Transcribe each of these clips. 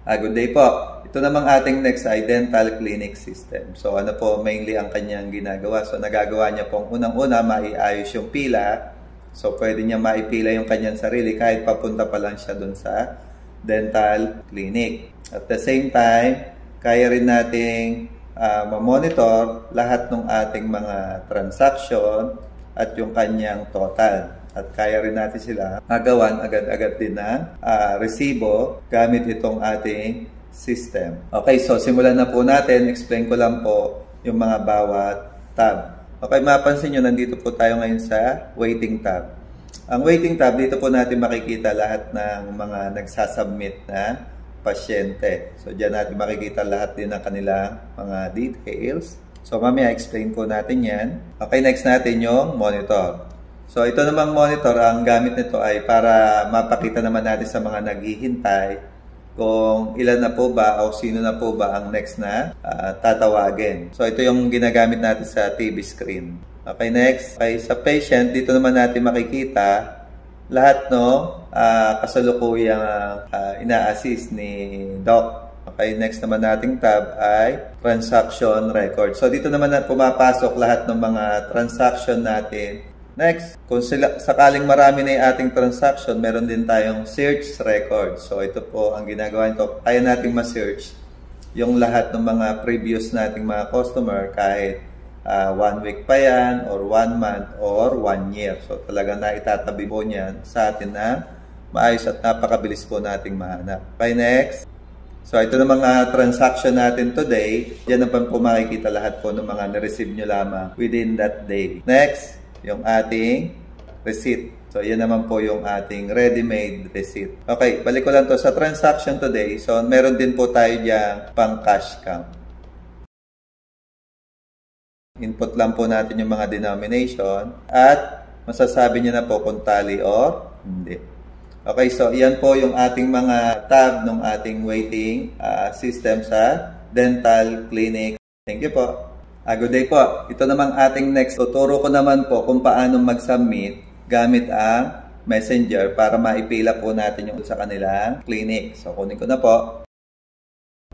Good day po. Ito namang ating next ay dental clinic system. So ano po mainly ang kanyang ginagawa? So nagagawa niya pong unang-una maiayos yung pila. So pwede niya maipila yung kanyang sarili kahit papunta pa lang siya dun sa dental clinic. At the same time, kaya rin nating ma-monitor lahat ng ating mga transaction at yung kanyang total. At kaya rin natin sila magawan agad-agad din ng resibo gamit itong ating system. Okay, so simulan na po natin. Explain ko lang po yung mga bawat tab. Okay, mapansin nyo, nandito po tayo ngayon sa waiting tab. Ang waiting tab, dito po natin makikita lahat ng mga nagsasubmit na pasyente. So, dyan natin makikita lahat din ng kanilang mga details. So, mamaya explain po natin yan. Okay, next natin yung monitor. So, ito namang monitor, ang gamit nito ay para mapakita naman natin sa mga naghihintay kung ilan na po ba o sino na po ba ang next na tatawagin. So, ito yung ginagamit natin sa TV screen. Okay, next. Okay, sa patient, dito naman natin makikita lahat no kasalukuyang ina-assist ni Doc. Okay, next naman nating tab ay transaction record. So, dito naman pumapasok lahat ng mga transaction natin. Next, kung sakaling marami na yung ating transaction, meron din tayong search record. So, ito po ang ginagawa nito. Kaya nating ma-search yung lahat ng mga previous nating mga customer kahit 1 week pa yan, or 1 month, or 1 year. So, talagang naitatabi po niyan sa atin na maayos at napakabilis po nating mahanap. Okay, next. So, ito na mga transaction natin today. Yan na po makikita lahat po ng mga na-receive nyo lamang within that day. Next, yung ating receipt. So, yan naman po yung ating ready-made receipt. Okay, balik ko lang to sa transaction today. So, meron din po tayo dyan pang cash count. Input lang po natin yung mga denomination at masasabi niyo na po kung tally or hindi. Okay, so yan po yung ating mga tab ng ating waiting system sa dental clinic. Thank you po. Good day po. Ito namang ating next. Tuturo ko naman po kung paano mag-submit gamit ang Messenger para maipila po natin yung sa kanilang clinic. So, kunin ko na po.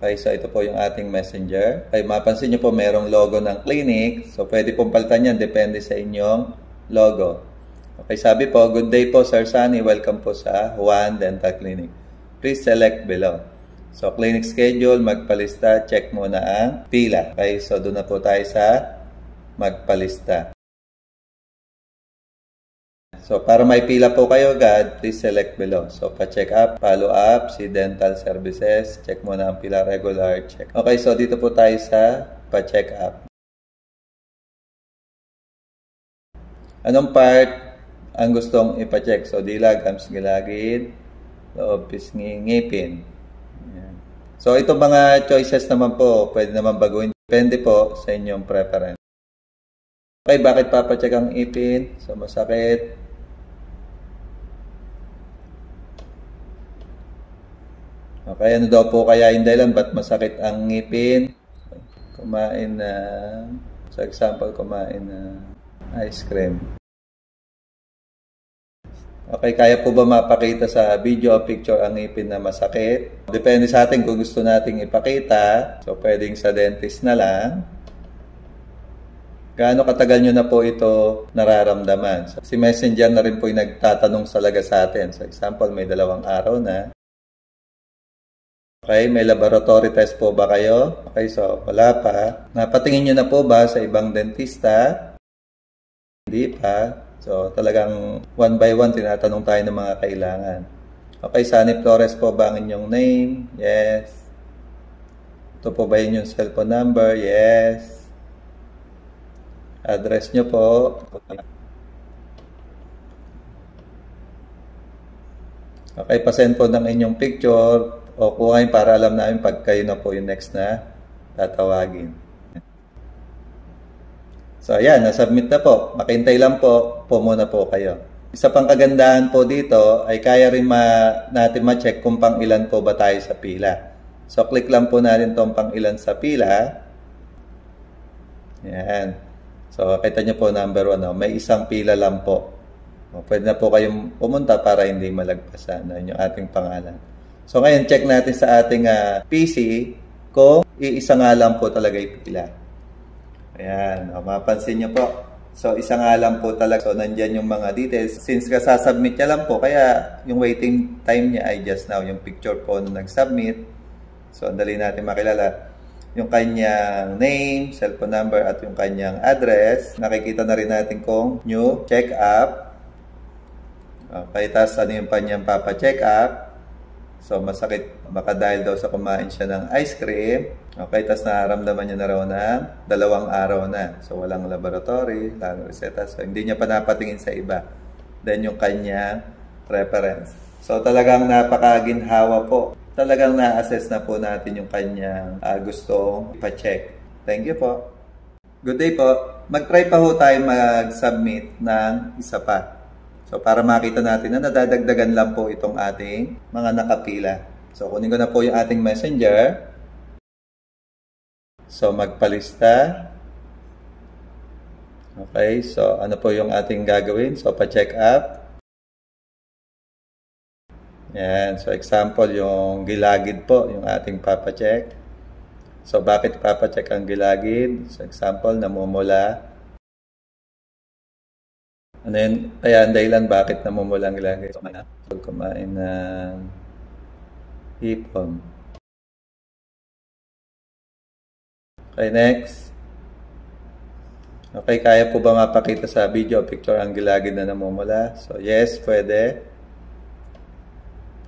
Okay, so ito po yung ating Messenger. Okay, mapansin nyo po merong logo ng clinic. So, pwede pong palitan yan. Depende sa inyong logo. Okay, sabi po, good day po, Sir Sunny. Welcome po sa Juan Dental Clinic. Please select below. So, clinic schedule, magpalista, check muna ang pila. Okay, so doon na po tayo sa magpalista. So, para may pila po kayo agad, please select below. So, pa-check up, follow up, si dental services, check muna ang pila, regular, check. Okay, so dito po tayo sa pa-check up. Anong part ang gustong ipa-check? So, dila, gums, gilagid, loob, pisngi, ngipin. So, itong mga choices naman po, pwede naman baguhin. Depende po sa inyong preference. Okay, bakit papacheck ang ipin? So, masakit. Okay, ano daw po kaya yung dahilan? Ba't masakit ang ngipin? Kumain na, so example, kumain na ice cream. Okay, kaya po ba mapakita sa video o picture ang ngipin na masakit? Depende sa atin kung gusto nating ipakita. So, pwedeng sa dentist na lang. Gaano katagal nyo na po ito nararamdaman? So, si Messenger na rin po yung nagtatanong talaga sa atin. So, example, may 2 araw na. Okay, may laboratory test po ba kayo? Okay, so wala pa. Napatingin nyo na po ba sa ibang dentista? Hindi pa. So, talagang 1 by 1, tinatanong tayo ng mga kailangan. Okay, Sunny Flores po ba ang inyong name? Yes. Ito po ba yun yung cellphone number? Yes. Address nyo po. Okay, pasend po ng inyong picture o kuhain para alam namin pag kayo na po yung next na tatawagin. So, ayan, nasubmit na po. Makintay lang po muna po kayo. Isa pang kagandahan po dito ay kaya rin natin ma-check kung pang ilan po ba tayo sa pila. So, click lang po natin itong pang ilan sa pila. Ayan. So, kita nyo po number 1. May isang pila lang po. Pwede na po kayong pumunta para hindi malagpasan yung ating pangalan. So ngayon, check natin sa ating PC kung iisa nga lang po talaga ipila. Ayan, mapansin nyo po. So, isa nga lang po talaga. So, nandyan yung mga details. Since kasasubmit niya lang po, kaya yung waiting time niya ay just now. Yung picture po nung nag-submit. So, andali natin makilala. Yung kanyang name, cellphone number, at yung kanyang address. Nakikita na rin natin kung new check-up. Okay, tapos ano yung kanyang papa-check up. So, masakit. Baka dahil daw sa kumain siya ng ice cream. Okay, tapos nararamdaman niya na raw ng 2 araw na. So, walang laboratory, walang reseta. So, hindi niya pa napatingin sa iba. Then, yung kanyang reference. So, talagang napakaginhawa po. Talagang na-assess na po natin yung kanyang gustong ipa-check. Thank you po. Good day po. Mag-try pa po tayo mag-submit ng isa pa. So, para makita natin na nadadagdagan lang po itong ating mga nakapila. So, kunin ko na po yung ating messenger. So, magpalista. Okay, so ano po yung ating gagawin? So, pa-check up. Yan, so example, yung gilagid po, yung ating papacheck. So, bakit papacheck ang gilagid? So, example, namumula. Ano yun? Kaya ang dahilan bakit namumula ang gilagid? So, kumain ng hipon. Okay, next. Okay, kaya po ba mapakita sa video o picture ang gilagid na namumula? So, yes, pwede.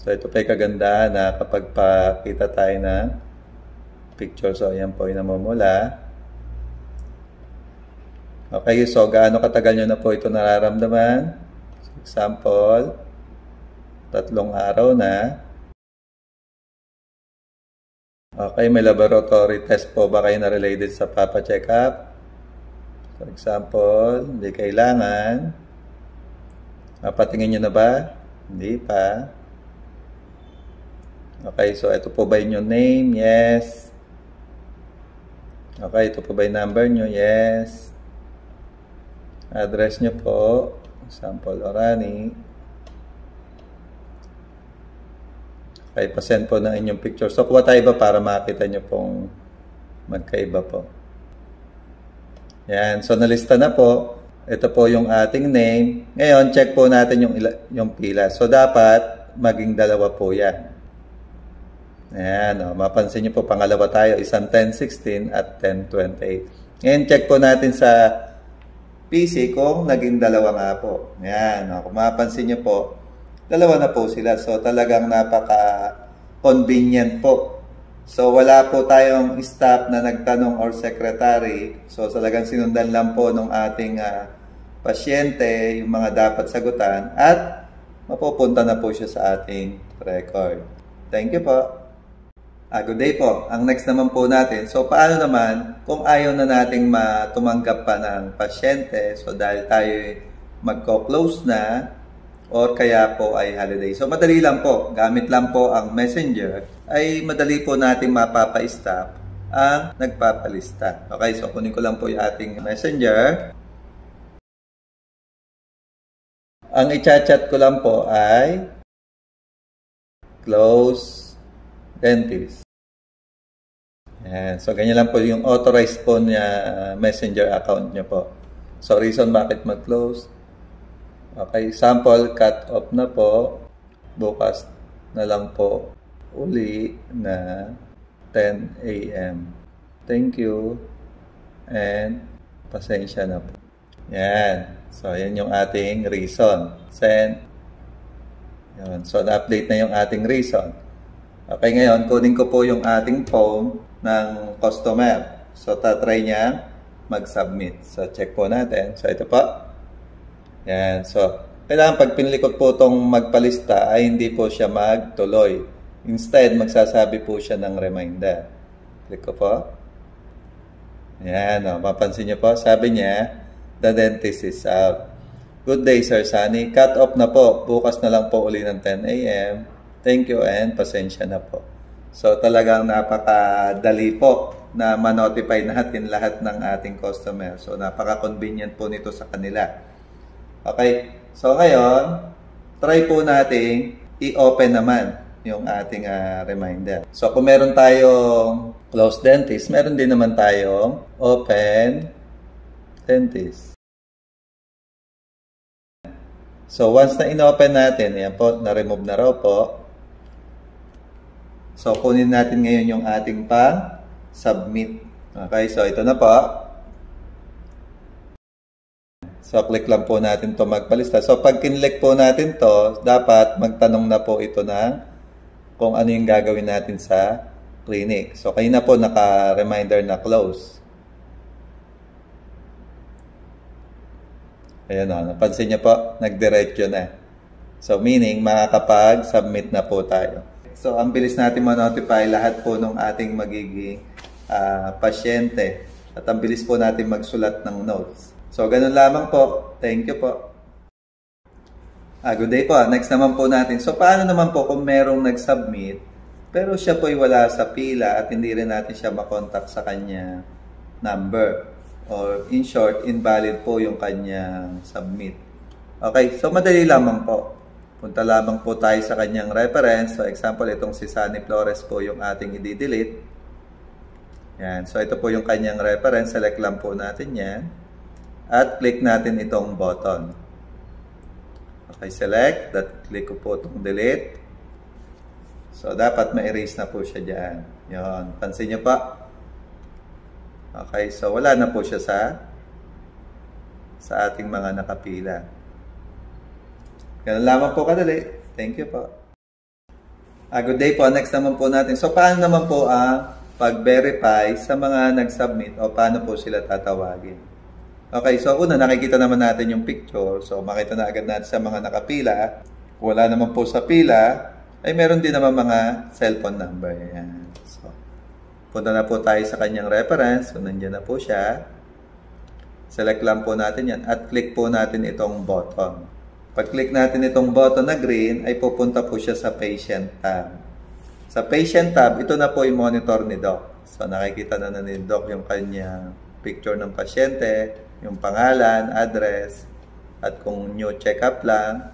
So, ito pa yung kagandahan na kapag pakita tayo ng picture. So, ayan po yung namumula. Okay, so gaano katagal nyo na po ito nararamdaman? So, example, 3 araw na. Okay, may laboratory test po ba kayo na related sa papa-check up? For example, hindi kailangan. Patingin nyo na ba? Hindi pa. Okay, so ito po ba yung name? Yes. Okay, ito po ba yung number nyo? Yes. Address nyo po. Example, Orani. Okay, pasend po na inyong picture. So, kuha tayo ba para makita nyo pong magkaiba po. Yan. So, nalista na po. Ito po yung ating name. Ngayon, check po natin yung pila. So, dapat maging 2 po yan. Ayan. O, mapansin nyo po, pangalawa tayo. Isang 10:16 at 10:28. Ngayon, check po natin sa PC kung naging 2 nga po. Ayan. O, kung mapansin nyo po, 2 na po sila. So, talagang napaka-convenient po. So, wala po tayong staff na nagtanong or secretary. So, talagang sinundan lang po ng ating pasyente yung mga dapat sagutan at mapupunta na po siya sa ating record. Thank you po. Good day po. Ang next naman po natin, so paano naman kung ayaw na nating tumanggap pa ng pasyente, so dahil tayo magko-close na or kaya po ay holiday. So madali lang po, gamit lang po ang messenger, ay madali po natin mapapa-stop ang nagpapalista. Okay, so kunin ko lang po yung ating messenger. Ang i-chat ko lang po ay close dentist. Ayan. So, ganyan lang po yung authorized po niya messenger account niya po. So, reason bakit mag-close. Okay, sample cut off na po. Bukas na lang po uli na 10 a.m. Thank you. And pasensya na po. Yan. So, yan yung ating reason. Send. Yan. So, na-update na yung ating reason. Okay, ngayon, kunin ko po yung ating phone ng customer. So, tatry niya mag-submit. So, check po natin. So, ito po. Yan. So, kailangan pag pinilikot po itong magpalista ay hindi po siya magtuloy. Instead, magsasabi po siya ng reminder. Click ko po. Yan. O, mapansin niyo po. Sabi niya, the dentist is out. Good day, Sir Sunny. Cut off na po. Bukas na lang po uli ng 10 a.m. Thank you and pasensya na po. So talagang napakadali po na ma-notify natin lahat ng ating customer. So napaka-convenient po nito sa kanila. Okay. So ngayon, try po natin i-open naman yung ating reminder. So, kung meron tayong closed dentist, meron din naman tayong open dentist. So, once na in-open natin, yan po, na-remove na raw po. So, kunin natin ngayon yung ating pang-submit. Okay, so ito na po. So, click lang po natin to magpalista. So, pag kinlik po natin to, dapat magtanong na po ito ng kung ano yung gagawin natin sa clinic. So, kayo na po naka-reminder na close. Ayan o, napansin niyo po, nagdiretso na. So, meaning, makakapag-submit na po tayo. So, ang bilis natin ma-notify lahat po ng ating magiging pasyente. At ang bilis po natin magsulat ng notes. So, ganun lamang po. Thank you po. Good day po. Next naman po natin. So, paano naman po kung merong nag-submit, pero siya po ay wala sa pila at hindi rin natin siya makontak sa kanya number. Or in short, invalid po yung kanyang submit. Okay, so madali lamang po. Punta lamang po tayo sa kanyang reference. So, example, itong si Sunny Flores po yung ating i-delete. Yan. So, ito po yung kanyang reference. Select lang po natin yan. At click natin itong button. Okay, select. Click ko po itong delete. So, dapat ma-erase na po siya dyan. Yun. Pansin nyo pa. Okay, so wala na po siya sa ating mga nakapila. Ganun lamang po kadali. Thank you po. Good day po. Next naman po natin. So, paano naman po ang pag-verify sa mga nag-submit o paano po sila tatawagin? Okay, so una, nakikita naman natin yung picture. So, makita na agad natin sa mga nakapila. Wala naman po sa pila, ay meron din naman mga cellphone number. Ayan. So, punta na po tayo sa kanyang reference. So, nandiyan na po siya. Select lang po natin yan at click po natin itong button. Pag-click natin itong button na green, ay pupunta po siya sa Patient tab. Sa Patient tab, ito na po yung monitor ni Doc. So, nakikita na ni Doc yung kanyang picture ng pasyente, yung pangalan, address, at kung new check-up lang,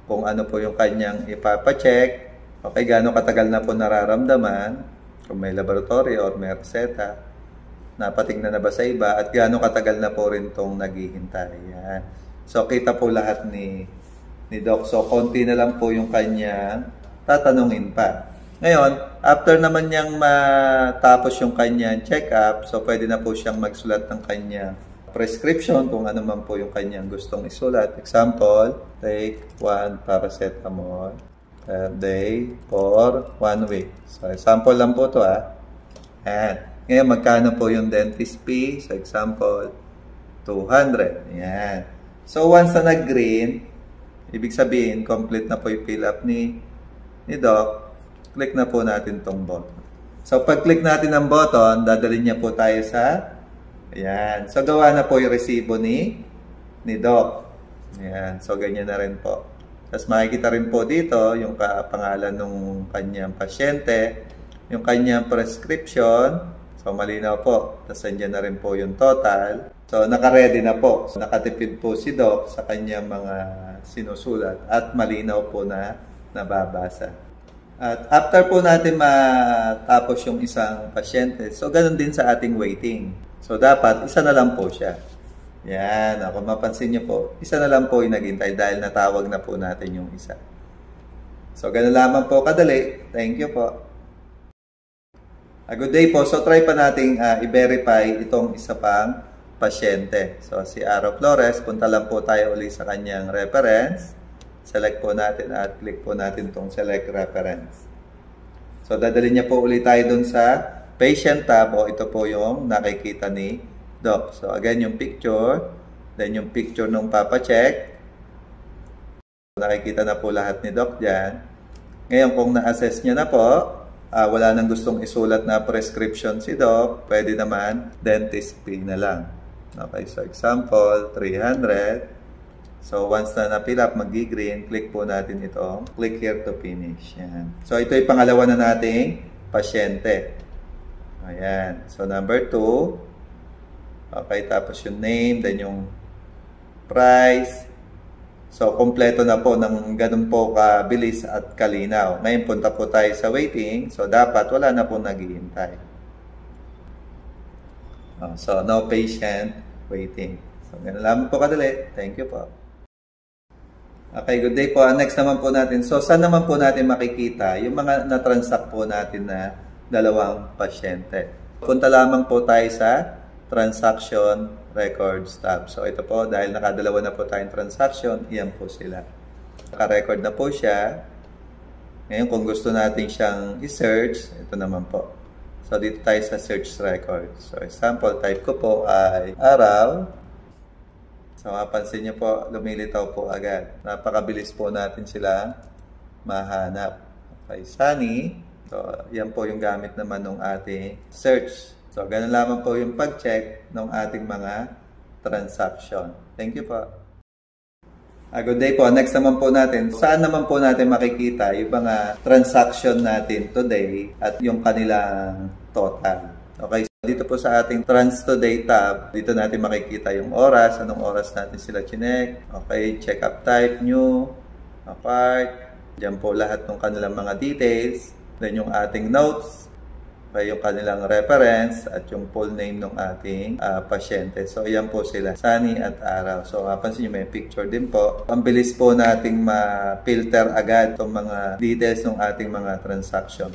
kung ano po yung kanyang ipapacheck, okay, gaano katagal na po nararamdaman, kung may laboratory or may reseta, napatingnan na ba sa iba, at gaano katagal na po rin itong naghihintay. Yan. So, kita po lahat ni Doc. So, konti na lang po yung kanyang tatanungin pa. Ngayon, after naman niyang matapos yung kanyang check-up, so pwede na po siyang magsulat ng kanyang prescription kung ano man po yung kanyang gustong isulat. Example, take 1 paracetamol per day for 1 week. So, example lang po ito And, ngayon, magkano po yung dentist fee? So, example, 200. Ayan. So, once na nag-green, ibig sabihin, complete na po yung fill up ni Doc. Click na po natin tong button. So, pag-click natin ng button, dadalhin niya po tayo sa ayan. So, gawa na po yung resibo ni Doc. Ayan. So, ganyan na rin po. Tapos, makikita rin po dito yung pangalan ng kanyang pasyente, yung kanyang prescription. So, malinaw po. Tapos, andyan na rin po yung total. So, naka-ready na po. So, nakatipid po si Doc sa kanyang mga sinusulat at malinaw po na nababasa. At after po natin matapos yung isang pasyente, so ganun din sa ating waiting. So dapat isa na lang po siya. Yan, kung mapansin niyo po, isa na lang po yung naghintay dahil natawag na po natin yung isa. So ganun lamang po kadali. Thank you po. Good day po. So try pa nating i-verify itong isa pang pasyente. So si Aro Flores, punta lang po tayo ulit sa kanyang reference. Select po natin at click po natin itong select reference. So, dadalhin niya po ulit tayo dun sa patient tab o ito po yung nakikita ni Doc. So, again, yung picture, then yung picture nung papacheck. Nakikita na po lahat ni Doc dyan. Ngayon, kung na-assess niya na po, wala nang gustong isulat na prescription si Doc, pwede naman dentist fee na lang. Okay, so example, 300. So, once na na-fill up, mag-green, click po natin ito. Click here to finish. Yan. So, ito yung pangalawa na nating pasyente. Ayan. So, number 2. Okay, tapos yung name, then yung price. So, kompleto na po ng ganun po kabilis at kalinaw. Ngayon, punta po tayo sa waiting. So, dapat wala na po naghihintay. So, no patient waiting. So, ganun lamang po kadali. Thank you po. Okay, good day po. Next naman po natin. So, saan naman po natin makikita yung mga na-transact po natin na dalawang pasyente? Punta lamang po tayo sa Transaction Records tab. So, ito po, dahil nakadalawa na po tayong transaction, iyan po sila. Naka-record na po siya. Ngayon, kung gusto natin siyang i-search, ito naman po. So, dito tayo sa Search Records. So, example, type ko po ay araw. So, mapansin niyo po, lumilitaw po agad. Napakabilis po natin sila mahanap. Okay, Sunny. So, yan po yung gamit naman ng ating search. So, ganun lamang po yung pag-check ng ating mga transaction. Thank you po. Good day po. Next naman po natin, saan naman po natin makikita yung mga transaction natin today at yung kanilang total. Okay, so dito po sa ating Trans Today tab, dito natin makikita yung oras, anong oras natin sila chinek. Okay, check up type, new, apart. Diyan po lahat ng kanilang mga details. Then yung ating notes, okay, yung kanilang reference at yung full name ng ating pasyente. So, ayan po sila, Sunny at Araw. So, mapansin nyo, may picture din po. Ang bilis po nating ma-filter agad itong mga details ng ating mga transaction.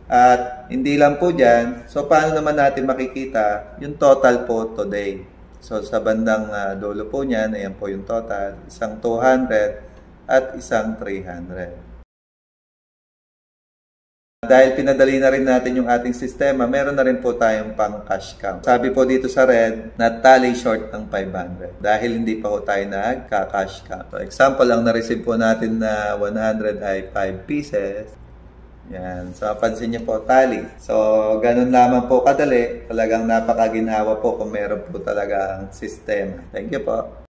At hindi lang po dyan, so paano naman natin makikita yung total po today? So, sa bandang dulo po niyan, ayan po yung total, isang 200 at isang 300. Dahil pinadali na rin natin yung ating sistema, meron na rin po tayong pang cash count. Sabi po dito sa red, na tally short ng 500 dahil hindi pa po tayo nagka-cash count. So, example, ang na-receive po natin na 100 ay 5 pieces. Yan. So, pansin niyo po, tally. So, ganun lamang po kadali. Talagang napakaginhawa po kung meron po talaga ang sistema. Thank you po.